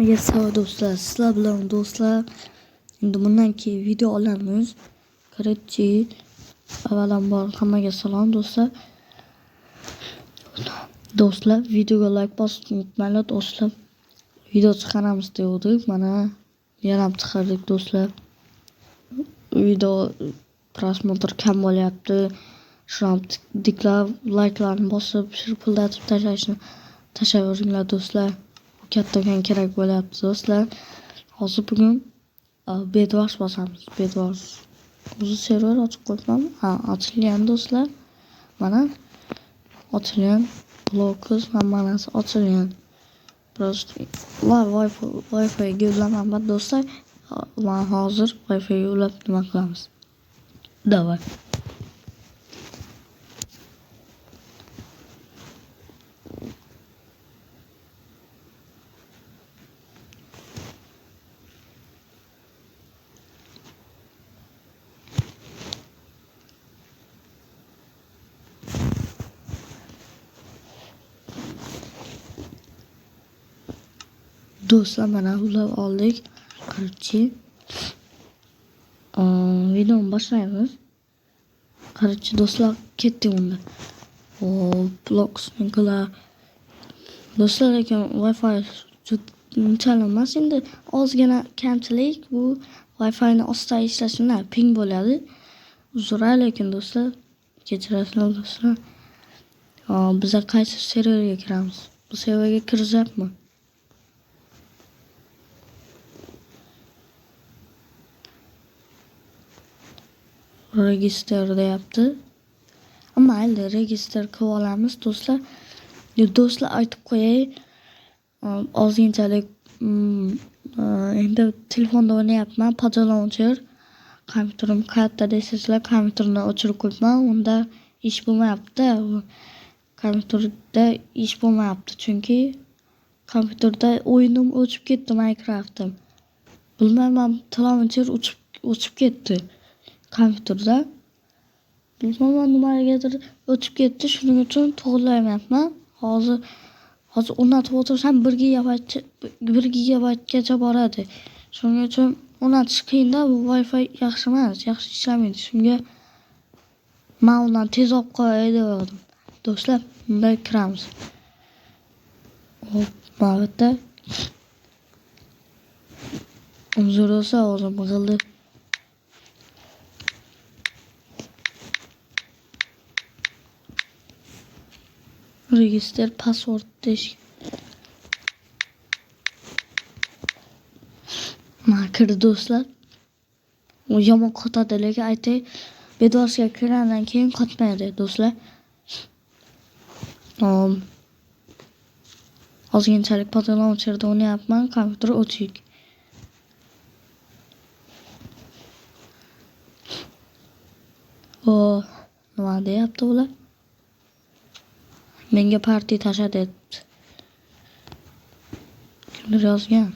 Merhaba do'stlar, sizlar bilan do'stlar. Endi bundan keyin video olamiz. Короче, avvalambor hammaga salom do'stlar. Do'stlar, videoga like bosishni unutmanglar do'stlar. Video chiqaramiz degandik, mana yana chiqardik do'stlar. Video prosmotr kam bo'lyapti. Shuningdek, like'larni bosib, shirpillatib tashlayveringlar do'stlar. Kattagan kerak bo'lyapti do'stlar. Hozir bugun Bedwars bosamiz. Bedwars. O'zi server ochib qo'yibman. Ochilgan do'stlar. Mana ochilgan. Blokus hammanasi ochilgan. Просто Wi-Fi ga ulaman do'stlar. Men hozir Wi-Fi ga ulab nima qilamiz? Davay. Do'stlar, mana ulab oldik. Короче, videoni boshlaymiz. Короче, do'stlar, ketdik unda. Bloksnikilar. Do'stlar, lekin Wi-Fi unchalik emas. Endi ozgina kamchilik bu Wi-Fi ni asta ishlashida ping bo'ladi. Uzr, lekin do'stlar, kechirasizlar do'stlar. Biz qaysi serverga kiramiz? Bu serverga kiryapmi? Register deyapti. Ammo endi register qilib olamiz do'stlar. Do'stlar, aytib qo'yay, ozginchalik endi telefonda o'ynayapman, Puzzle Launcher. Kompyuterim qayerda deysizlar, kompyuterni o'chirib qo'yibman. Unda ish bo'lmayapti. Kompyuterda ish bo'lmayapti, chunki kompyuterda o'yinim o'chib ketdi, Minecraft'im. Bilmayman, Launcher o'chib ketdi. Kompyuterda bilmaman nimagadir o'chib ketdi, shuning uchun to'g'rilayapman. Hozir o'rnatib o'tirsam 1 gigabaytgacha boradi. Shuning uchun o'rnatish qiyin-da, bu Wi-Fi yaxshi emas, yaxshi ishlamaydi. Shunga men undan tez olib qo'yay dedim. Do'stlar, bunday kiramiz. Mana bu yerda uzr do'stlar, o'zim qildi. Register password deyish. Mana kirdi do'stlar. U yomon qotadi, lekin aytay, Bedwarsga kirgandan keyin qotmaydi do'stlar. Ozginchalik Puzzle Launcherda o'ynayapman, kompyuter o'chik. Nima deyapti ular? Menga parti tasha debdi. Kimdir yozgan.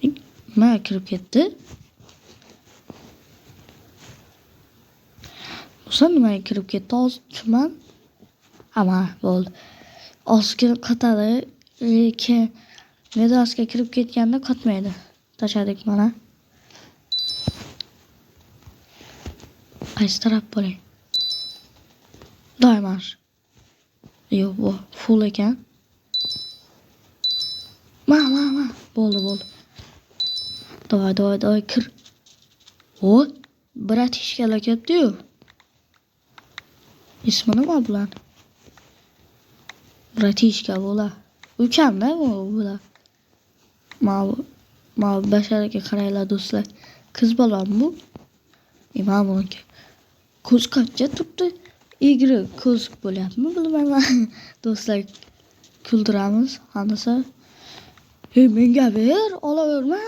Nima kirib ketdi? O'sha nima kirib ketdi? Hozir tushman. Ama bo'ldi. Ozgina qotadi, lekin Bedwarsga kirib ketganda qotmaydi. Tashadik mana. Qaysi taraf bo'lay? Doymash. Yo'q, bu full ekan. Ma. Bo'ldi. Davay, kir. Bratishkalar ketdi-yu. Ismi nima bular? Bratishka bo'lar. Ukam-da bular. Ma basharaga qaranglar do'stlar. Qiz bolam bu. Mana buniki. Ko'z qancha turibdi? Egri ko'z bo'lyapmi, bilmayman. Do'stlar, kuldiramiz. Qanisa? Menga ber, olaverma.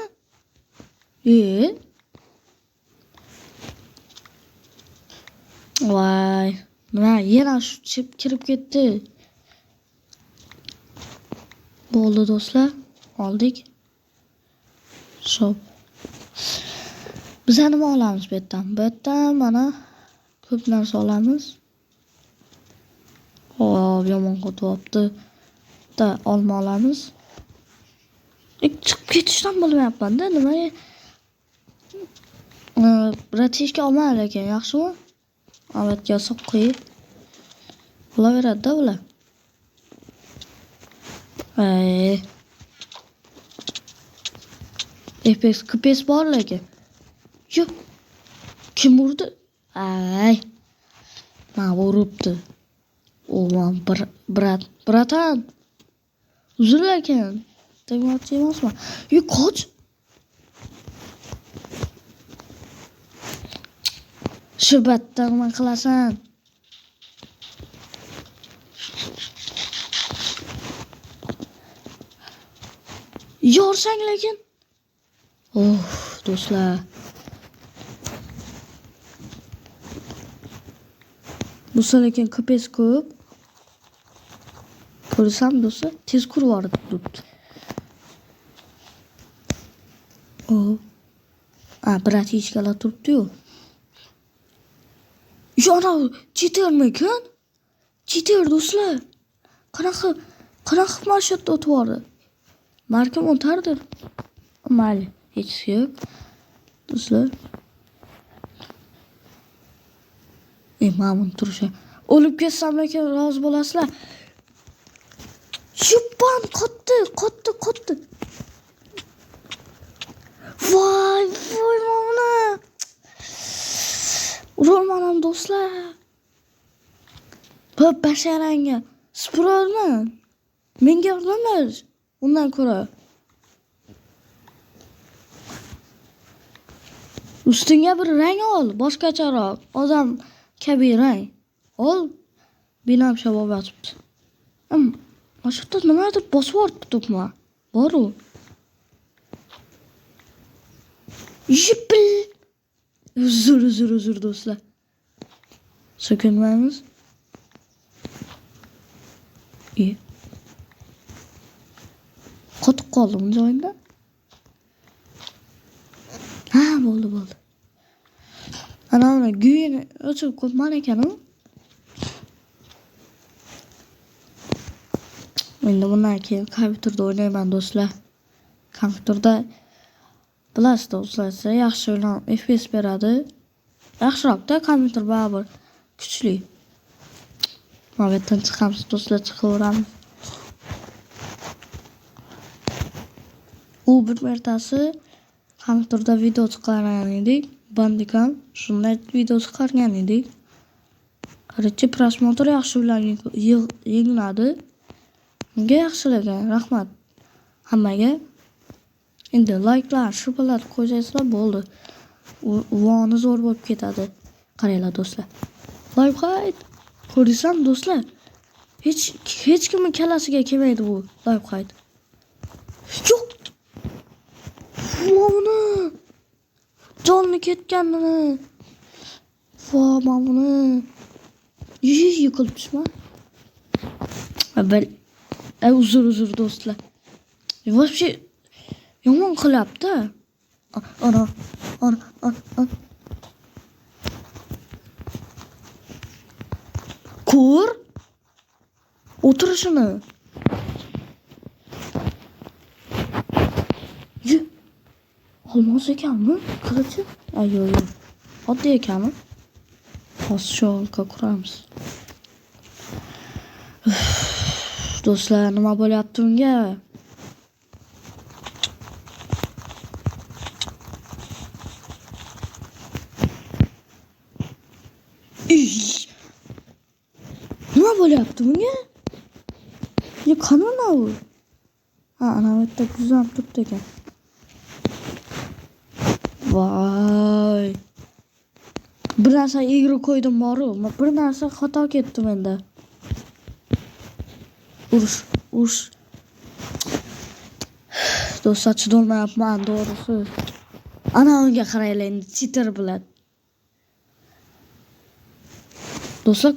Voy, nima yana shu chip kirib ketdi. Bo'ldi do'stlar, oldik. Shop. Biz nima olamiz bu yerdan? Mana ko'p narsa olamiz. Yomon qo'tyapti. Da olma olamiz. Chiqib ketishdan bilmayapman-da, nimaga bratishka olmaydi ekan, yaxshimi? Avatga solib qo'yib. Bo'laveradi-da bular. FPS KPS bor lekin. Yo'q. Kim urdi? Ay. Men uribdi. O'g'lon bratan. Uzr lekin. Tegmoqchi emasman. Qoch. Shu batdan nima qilasan? Yorsang lekin. Do'stlar. Bu lekin KPS ko'p. Ko'rsam do'stlar, tez kurib turibdi. Bratishkalar turibdi-yu. Yana chetermikan? Cheter do'stlar. Qanaqa marshrutda o'tvordi? Markam o'tardir. Mayli, hech yo'q. Do'stlar. Ma'mun turishi. O'lib ketsam lekin rozi bo'lasizlar. Shubban qotdi. Voy mamuna. Urolmadim do'stlar. Bo'p basharanga. Spirolman. Menga urmamas. Undan ko'ra. Ustingga bir rang ol, boshqacharoq. Odam kabi rang. Ol. Binafsha bo'lib yotibdi. Mashhurda nimadir bosib yuboribdi-mi? Bor-u. Yipil. Uzr do'stlar. So'kinmaymiz. Qotib qoldim joyimda. Bo'ldi. Ana guyini o'chirib qo'yman ekan-ku. Endi bundan keyin kompyuterda o'ynayman do'stlar. Kompyuterda bilasiz do'stlar, yaxshi o'ynab FPS beradi. Yaxshiroq-da kompyuter baribir kuchli. Mavbatdan chiqamiz do'stlar, chiqaveramiz. U bir martasi kompyuterda video chiqargan edik. Bandicam shunday video chiqargan edik. Qarachi prosmotr yaxshi bilan yig'iladi. Unga yaxshilagan, rahmat hammaga. Endi likelar, shubhalar qo'ysangizlar bo'ldi. Voni zo'r bo'lib ketadi. Qaranglar do'stlar. Lifehack ko'rsam do'stlar, hech kimning kalasiga kelmaydi bu lifehack. Yo'q. Mamuni. Jonni ketganini. Mamuni. Yiqilibsizmi? Uzr do'stlar. Вообще yomon qilyapti. Ana. Ko'r. O'tirishini. Olmos ekanmi? Qilichi? Yo'q. Oddiy ekanmi? Poshshoga quramiz. Do'stlar, nima bo'lyapti unga? Nima bo'lyapti bunga? Qanona u? Ana bu yerda kuzam turibdi ekan. Voy. Bir narsa egri qo'ydim boru. Bir narsa xato ketdi menda. Urush. Do'stlar, chidolmayapman to'g'risi. Ana unga qaranglar, endi cheater bilan. Do'stlar,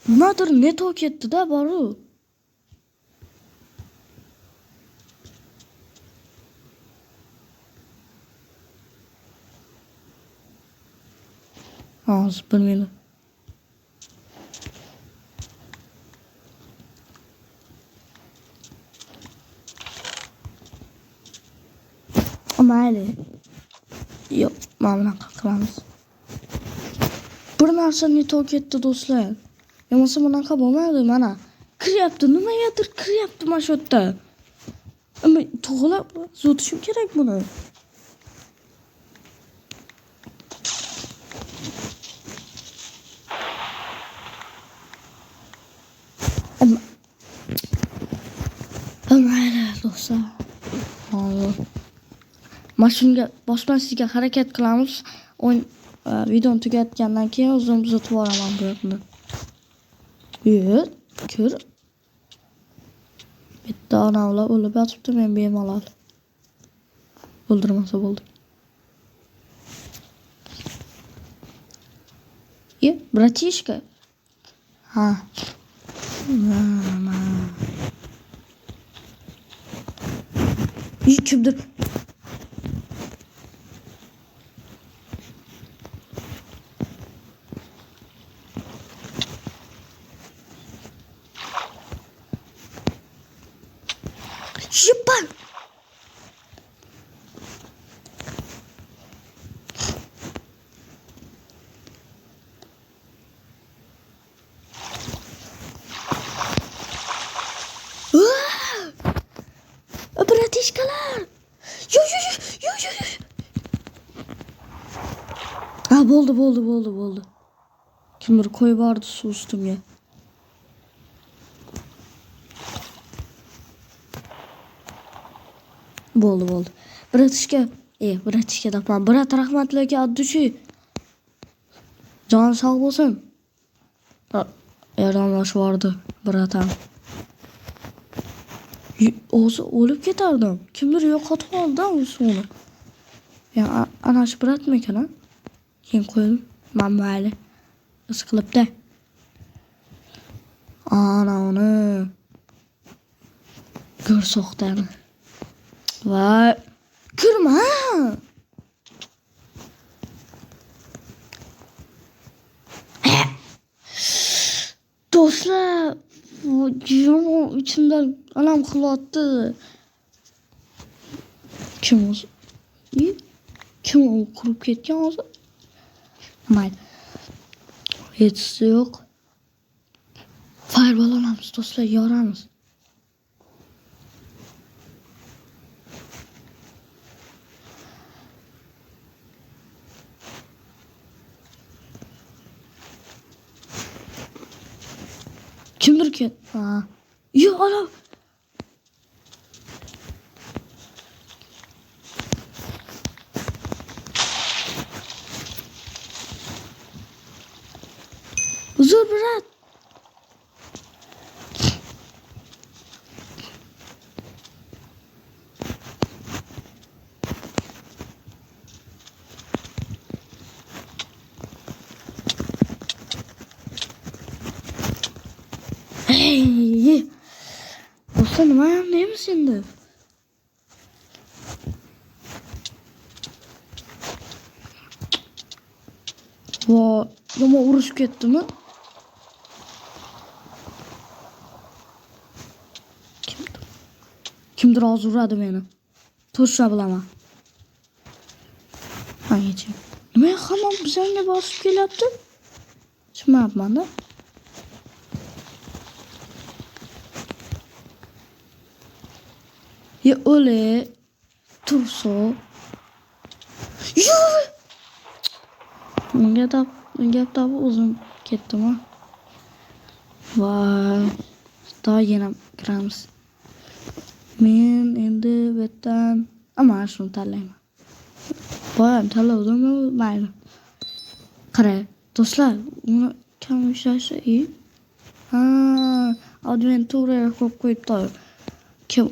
nimadir neto ketdi-da boru. Hozir bir minut. mayli. Yo'q, mana bunaqa qilamiz. Bir narsani to'g'ri ketdi do'stlar. Bo'lmasa bunaqa bo'lmaydi, mana. Kiryapti, nimagadir kiryapti mana shu yerda. Ammo to'g'rilab zotishim kerak buni. Mayli do'stlar. Hozir mashinaga bosmaslikka harakat qilamiz. Videoni tugatgandan keyin o'zim buzatib yuboraman bu yerni. Ko'r. Bitta onavlar o'lib yotibdi, men bemalol o'ldirmasa bo'ldi. Bratishka. Ha. Kimdir? Şıpan! Bratishkalar! Yo. Ha, bo'ldi. Kimdir qo'yib yubordi suv ustimga. Bo'ldi. Bratishka topman. Brat rahmatliga addushi. Jon sog' bo'lsin. Yordamlashib bratam. O'zi o'lib ketardim. Kimdir yo'qotib oldi u suvni. Ana shu bratmi ekan? Keyin qo'ydim. Mayli. Is qilibdi. Ana uni. Ko'rsoqdan. Voy, kirma. Do'stlar, ichimdan alam qilyapti. Kim o'zi? Kim u qurib ketgan o'zi? Mayli. Hechisi yo'q. Fireball olamiz do'stlar, yoramiz. Kimdir ki? Yo'q, ana. Uzr, brat. Hey. Do'stlar, nima deymiz endi? Nima urushib ketdimi? Kimdir hozir uradi meni. To'sha bilaman. Hangachim. Nima hamma bizga bosib kelyapti? Tushunmayapman-da. Ya o'le turso. Unga gap o'zim ketdim. Voy. Yana kiramiz. Men endi bu yerdan shuni tanlayman. Voy, tanlavdim, mayli. Qarang, do'stlar, uni kam ushlashi adventura qo'yib qo'yibdi. Kim